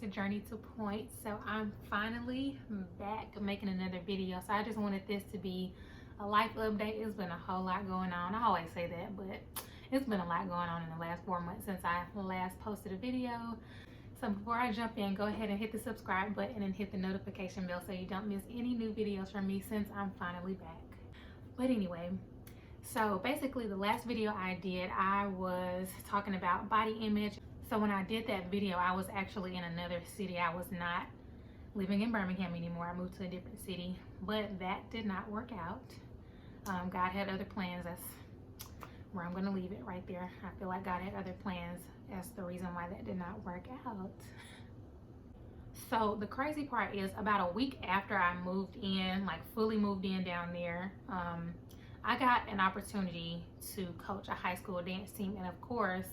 to Journey to Point. So I'm finally back making another video. So I just wanted this to be a life update. It's been a whole lot going on. I always say that, but it's been a lot going on in the last 4 months since I last posted a video. So before I jump in, go ahead and hit the subscribe button and hit the notification bell so you don't miss any new videos from me since I'm finally back. But anyway, so basically the last video I did, I was talking about body image. So when I did that video, I was actually in another city. I was not living in Birmingham anymore. I moved to a different city, but that did not work out. God had other plans. That's where I'm gonna leave it right there. I feel like God had other plans. That's the reason why that did not work out. So the crazy part is about a week after I moved in, like fully moved in down there, I got an opportunity to coach a high school dance team. And of course,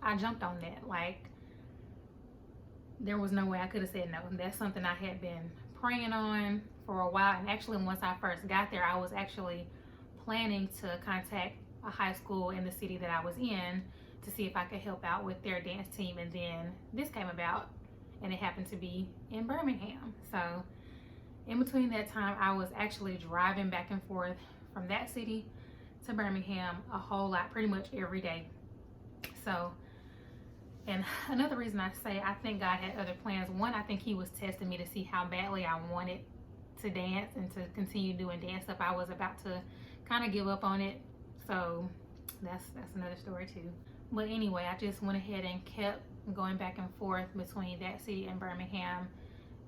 I jumped on that. Like, there was no way I could have said no. That's something I had been praying on for a while. And actually, once I first got there, I was actually planning to contact a high school in the city that I was in to see if I could help out with their dance team. And then this came about, and it happened to be in Birmingham. So in between that time, I was actually driving back and forth from that city to Birmingham a whole lot, pretty much every day. So, and another reason I say I think God had other plans. One, I think he was testing me to see how badly I wanted to dance and to continue doing dance stuff. I was about to kind of give up on it. So that's another story too. But anyway, I just went ahead and kept going back and forth between that city and Birmingham,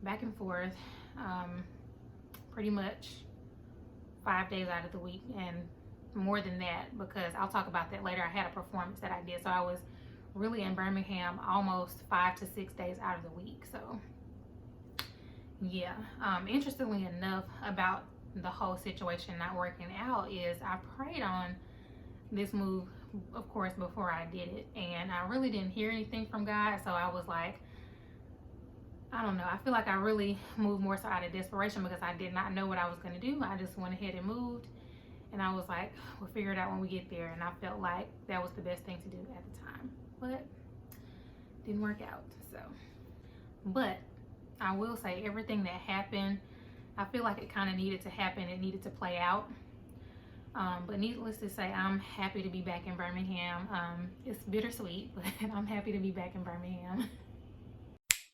back and forth, pretty much 5 days out of the week, and more than that, because I'll talk about that later. I had a performance that I did, so I was really in Birmingham almost 5 to 6 days out of the week. So yeah, interestingly enough about the whole situation not working out is I prayed on this move, of course, before I did it, and I really didn't hear anything from God. So I was like, I don't know, I feel like I really moved more so out of desperation because I did not know what I was going to do. I just went ahead and moved, and I was like, we'll figure it out when we get there. And I felt like that was the best thing to do at the time, but didn't work out. So, but I will say everything that happened, I feel like it kind of needed to happen. It needed to play out. But needless to say, I'm happy to be back in Birmingham. It's bittersweet, but I'm happy to be back in Birmingham.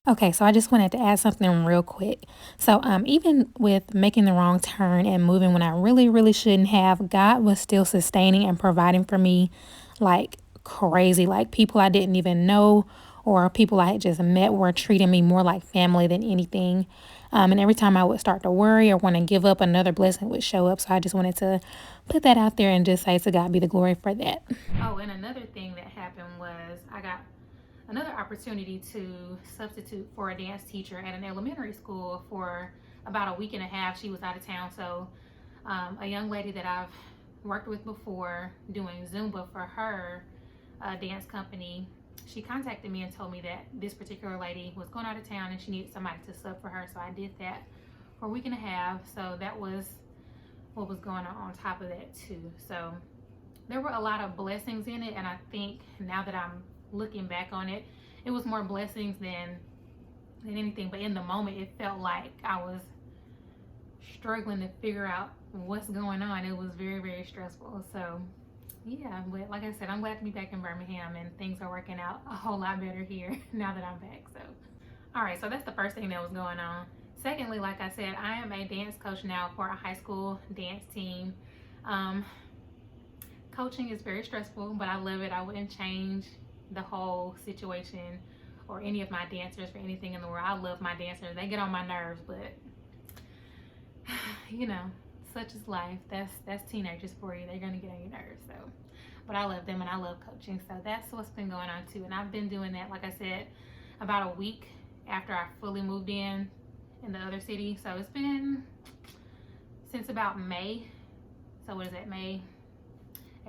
Okay, so I just wanted to add something real quick. So even with making the wrong turn and moving when I really shouldn't have, God was still sustaining and providing for me like crazy. Like, people I didn't even know or people I had just met were treating me more like family than anything. And every time I would start to worry or want to give up, another blessing would show up. So I just wanted to put that out there and just say to God be the glory for that. Oh, and another thing that happened was I got another opportunity to substitute for a dance teacher at an elementary school for about a week and a half. She was out of town. So a young lady that I've worked with before doing Zumba for her dance company, she contacted me and told me that this particular lady was going out of town and she needed somebody to sub for her. So I did that for a week and a half. So that was what was going on top of that too. So there were a lot of blessings in it, and I think now that I'm looking back on it, it was more blessings than anything. But in the moment, it felt like I was struggling to figure out what's going on. It was very stressful. So yeah, but like I said, I'm glad to be back in Birmingham, and things are working out a whole lot better here now that I'm back. So all right, so that's the first thing that was going on. Secondly, like I said, I am a dance coach now for a high school dance team. Coaching is very stressful, but I love it. I wouldn't change the whole situation or any of my dancers for anything in the world. I love my dancers. They get on my nerves, but you know, such is life. That's teenagers for you. They're gonna get on your nerves. So, but I love them and I love coaching. So that's what's been going on too. And I've been doing that, like I said, about a week after I fully moved in the other city. So it's been since about May. So what is that? May,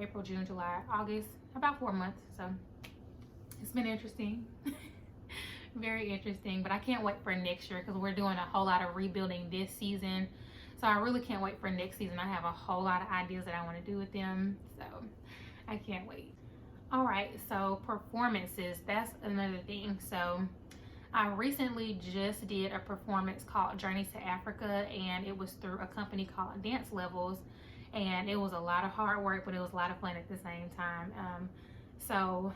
April, June, July, August, about 4 months. So it's been interesting. Very interesting, but I can't wait for next year because we're doing a whole lot of rebuilding this season. So I really can't wait for next season. I have a whole lot of ideas that I want to do with them. So I can't wait. All right, so performances, that's another thing. So I recently just did a performance called Journeys to Africa, and it was through a company called Dance Levels, and it was a lot of hard work, but it was a lot of fun at the same time. So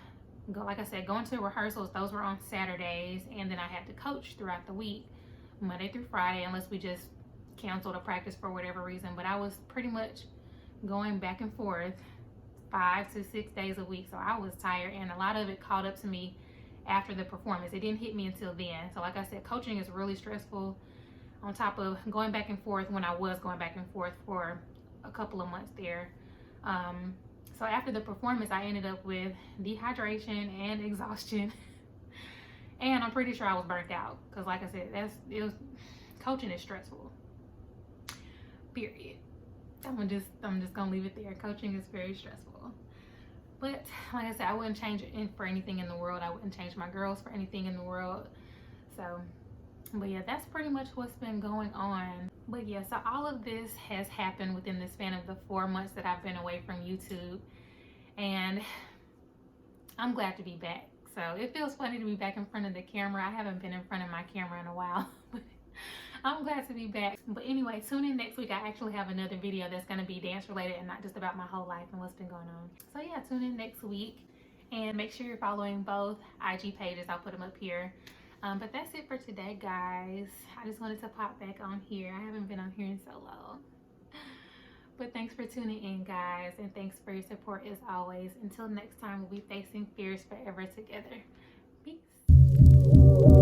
like I said, going to rehearsals, those were on Saturdays, and then I had to coach throughout the week, Monday through Friday, unless we just canceled a practice for whatever reason. But I was pretty much going back and forth 5 to 6 days a week, so I was tired, and a lot of it caught up to me after the performance. It didn't hit me until then. So like I said, coaching is really stressful, on top of going back and forth when I was going back and forth for a couple of months there. So after the performance, I ended up with dehydration and exhaustion. And I'm pretty sure I was burnt out, because like I said, coaching is stressful, period. I'm just gonna leave it there. Coaching is very stressful. But like I said, I wouldn't change it for anything in the world. I wouldn't change my girls for anything in the world. So, but yeah, that's pretty much what's been going on. But yeah, so all of this has happened within the span of the 4 months that I've been away from YouTube. And I'm glad to be back. So it feels funny to be back in front of the camera. I haven't been in front of my camera in a while. But I'm glad to be back. But anyway, tune in next week. I actually have another video that's going to be dance related and not just about my whole life and what's been going on. So yeah, tune in next week. And make sure you're following both IG pages. I'll put them up here. But that's it for today, guys. I just wanted to pop back on here. I haven't been on here in so long. But thanks for tuning in, guys. And thanks for your support as always. Until next time, we'll be facing fears forever together. Peace.